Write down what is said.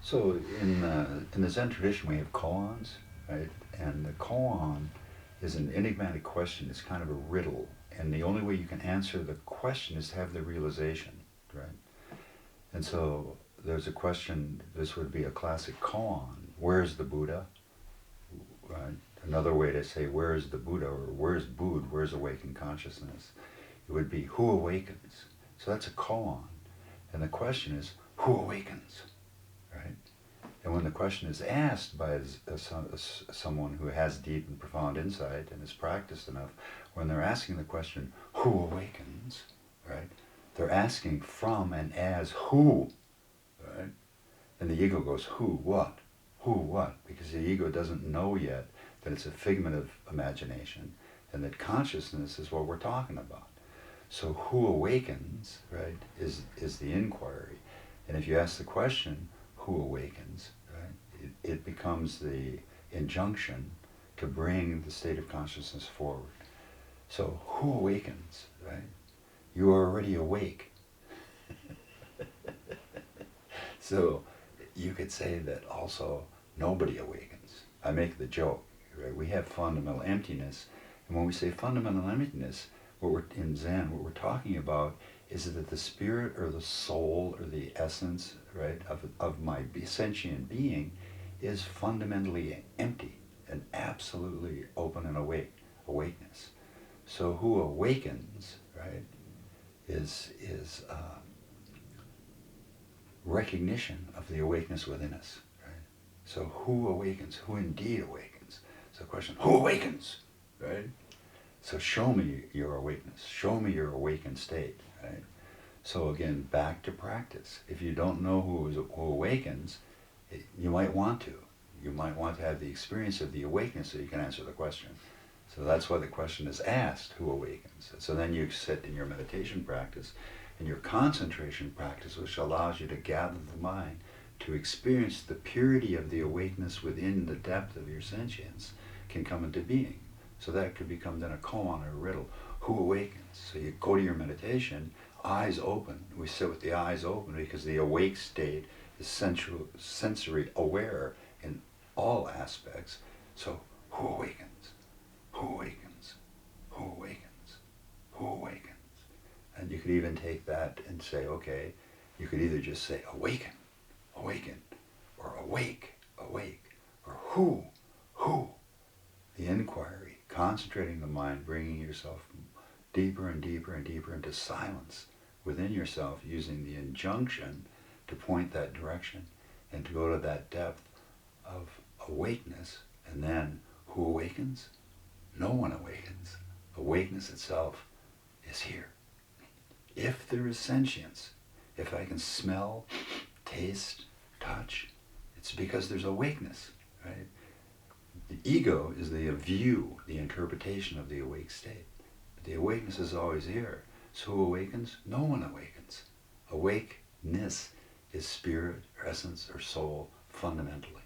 So in the Zen tradition, we have koans, right? And the koan is an enigmatic question. It's kind of a riddle, and the only way you can answer the question is to have the realization, right? And so there's a question. This would be a classic koan. Where's the Buddha? Right? Another way to say where is the Buddha or where's Bud? Where's awakened consciousness? It would be who awakens. So that's a koan, and the question is who awakens, right? And when the question is asked by someone who has deep and profound insight and is practiced enough, when they're asking the question, who awakens, right? They're asking from and as who, right? And the ego goes, who, what? Who, what? Because the ego doesn't know yet that it's a figment of imagination and that consciousness is what we're talking about. So who awakens, right, is the inquiry. And if you ask the question, who awakens, right, it becomes the injunction to bring the state of consciousness forward. So who awakens, right? You are already awake. So you could say that also nobody awakens. I make the joke, right? We have fundamental emptiness, and when we say fundamental emptiness, what we're in Zen, what we're talking about is that the spirit or the soul or the essence, right, of my sentient being is fundamentally empty and absolutely open and awakeness. So who awakens, right, is recognition of the awakeness within us, right? So who awakens? Who indeed awakens? So the question, who awakens, right? So show me your awakeness. Show me your awakened state, right? So again, back to practice. If you don't know who awakens, you might want to. You might want to have the experience of the awakeness so you can answer the question. So that's why the question is asked, who awakens? So then you sit in your meditation practice and your concentration practice, which allows you to gather the mind to experience the purity of the awakeness within the depth of your sentience, can come into being. So that could become then a koan or a riddle. Who awakens? So you go to your meditation, eyes open. We sit with the eyes open because the awake state is sensory aware in all aspects. So who awakens? Who awakens? Who awakens? Who awakens? And you could even take that and say, okay, you could either just say awaken, awaken, or awake, awake, or who. The inquiry, concentrating the mind, bringing yourself deeper and deeper and deeper into silence within yourself, using the injunction to point that direction and to go to that depth of awakeness. And then who awakens? No one awakens. Awakeness itself is here. If there is sentience, if I can smell, taste, touch, it's because there's awakeness, right? The ego is the view, the interpretation of the awake state. But the awakeness is always here. So who awakens? No one awakens. Awakeness is spirit or essence or soul fundamentally.